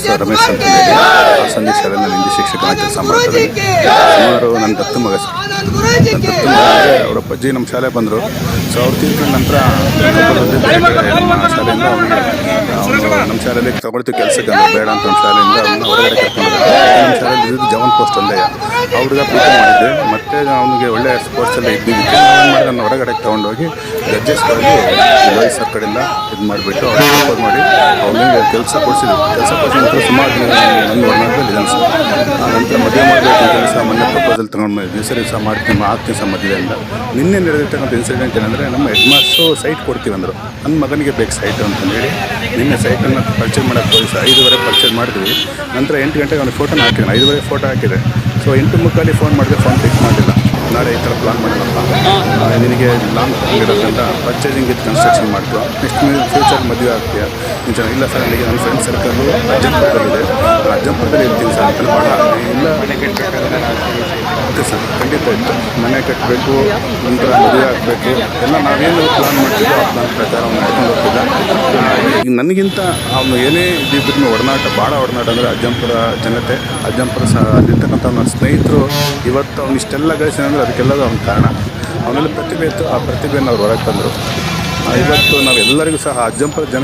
Sir Ramesh ಅಂತ ಹೇಳಿ ಸಂದೇಶ ಶಾಲೆಯಲ್ಲಿ ನಾನು ಹಿಂದಿ ಶಿಕ್ಷಕನಾಗಿ ಕೆಲಸ ಮಾಡ್ತಾರೆ. ಸುಮಾರು ನನ್ನ ದತ್ತು ಮಗ ಸರ್. ನನ್ನ ದತ್ತು ಮಗ ಅವರ ಅಜ್ಜಿ ನಮ್ಮ ಶಾಲೆ ಬಂದರು. ಸೊ ಅವ್ರು ತೀರ್ಕೊಂಡ ನಂತರ ನಮ್ಮ ಶಾಲೆಯಿಂದ ಅವನು ನಮ್ಮ ಶಾಲೆಯಲ್ಲಿ ತಗೊಳ್ತೀವಿ ಕೆಲಸಕ್ಕೆ ಅಂದ್ರೆ ಬೇಡ ಅಂತ ನಮ್ಮ ಶಾಲೆಯಿಂದ ಅವನು ಹೊರಗಡೆ ಕರ್ಕೊಂಡು ನಮ್ಮ ಶಾಲೆಯಲ್ಲಿ ಜವನ್ ಪೋಸ್ಟ್ ಒಂದೇ ಆ ಹುಡುಗ ಪ್ರೀತಿ ಮಾಡಿದ್ದೆ. ಮತ್ತು ಅವನಿಗೆ ಒಳ್ಳೆಯ ಸ್ಪೋರ್ಟ್ಸೆಲ್ಲ ಇದ್ದಿದ್ದಕ್ಕೆ ಏನು ಮಾಡಿದೆ ನಾನು ಹೊರಗಡೆ ತೊಗೊಂಡೋಗಿ ಗಜ್ಜೆಸ್ಗಳಲ್ಲಿ ವೈಸ್ ಸರ್ ಕಡೆಯಿಂದ ಇದು ಮಾಡಿಬಿಟ್ಟು ಅವ್ರಿಗೆ ಸಪೋರ್ಟ್ ಮಾಡಿ ಅವನಿಗೆ ಕೆಲಸ ಕೊಡಿಸಿದ್ವಿ. ಕೆಲಸ ಕೊಡಿಸಿದ ಸುಮಾರು ಒಂದು ವರ್ಣದಲ್ಲಿ ಇದೆ ಸರ್. ಆ ನಂತರ ಮದುವೆ ಮಾಡಬೇಕು ಕೆಲಸ ಮೊನ್ನೆ ಪ್ರಪೋಸಲ್ ತೊಗೊಂಡು ದಿವಸ ಮಾಡ್ತೀನಿ ಆಗ್ತೀನಿ ಸರ್ ಮದುವೆಯಿಂದ. ನಿನ್ನೆ ನಡೆದಿರ್ತಕ್ಕಂಥ ಇನ್ಸಿಡೆಂಟ್ ಏನಂದರೆ ನಮ್ಮ ಹೆಡ್ ಮಾಸ್ಟ್ರು ಸೈಟ್ ಕೊಡ್ತೀವಿ ಅಂದರು. ನನ್ನ ಮಗನಿಗೆ ಬೇಕು ಸೈಟ್ ಅಂತಂದೇಳಿ ನಿನ್ನೆ ಸೈಟನ್ನು ಪರ್ಚೇಸ್ ಮಾಡೋಕ್ಕೆ ಹೋಗಿ 5:30 ಪರ್ಚೇಸ್ ಮಾಡಿದ್ವಿ. ನಂತರ 8 ಗಂಟೆಗೆ ಅವನಿಗೆ ಫೋಟೋನ ಹಾಕಿದ್ದಾನೆ. 5:30 ಫೋಟೋ ಹಾಕಿದೆ. ಸೊ 8:30 ಫೋನ್ ಮಾಡಿದೆ, ಫೋನ್ ಪಿಕ್ ಮಾಡಿಲ್ಲ. ನಾಳೆ ಈ ಥರ ಪ್ಲಾನ್ ಮಾಡಿಲ್ಲಪ್ಪ, ನಿನಗೆ ಲಾಂಗ್ ಇರೋದ್ರಿಂದ ಪರ್ಚೇಸಿಂಗ್ ಇದು ಕನ್ಸ್ಟ್ರಕ್ಷನ್ ಮಾಡ್ತೀವಿ, ನೆಕ್ಸ್ಟ್ ಫ್ಯೂಚರ್ ಮದುವೆ ಆಗ್ತೀಯ ನಿಜ. ಇಲ್ಲ ಸರ್ ನನಗೆ ನನ್ನ ಫ್ರೆಂಡ್ ಸರ್ಕಲ್ಲು ಅಜ್ಜಂಪುರದಲ್ಲಿದೆ, ಅಜ್ಜಂಪುರದಲ್ಲಿ ಇರ್ತೀನಿ ಸರ್ ಅಂತ ಭಾಳ ಇಲ್ಲ. ಓಕೆ ಸರ್, ಖಂಡಿತ ಇತ್ತು. ಮನೆ ಕಟ್ಟಬೇಕು, ನಂತರ ಮದುವೆ ಆಗಬೇಕು, ಎಲ್ಲ ನಾವೇನು ಪ್ಲಾನ್ ಮಾಡ್ತಿದ್ದೋ ಆ ಪ್ಲಾನ್ ಪ್ರಕಾರ ಅವ್ನು ಮಾಡ್ಕೊಂಡು ಹೋಗ್ತಿದ್ದ. ಈಗ ನನಗಿಂತ ಅವನು ಏನೇ ಇದ್ದಿದ್ರು ಒಡನಾಟ, ಭಾಳ ಒಡನಾಟ ಅಂದರೆ ಅಜ್ಜಂಪುರ ಜನತೆ, ಅಜ್ಜಂಪುರ ಅಲ್ಲಿರ್ತಕ್ಕಂಥ ನನ್ನ ಸ್ನೇಹಿತರು ಇವತ್ತು ಅವ್ನು ಇಷ್ಟೆಲ್ಲ ಗಳಿಸಿದ್ರೆ ಅದಕ್ಕೆಲ್ಲದೂ ಅವ್ನ ಕಾರಣ. ಅವನಲ್ಲಿ ಪ್ರತಿಭೆ ಇತ್ತು, ಆ ಪ್ರತಿಭೆಯನ್ನು ಅವ್ರು ಹೊರಗೆ ತಂದರು. ಇವತ್ತು ನಾವೆಲ್ಲರಿಗೂ ಸಹ ಅಜ್ಜಂಪುರ ಜನ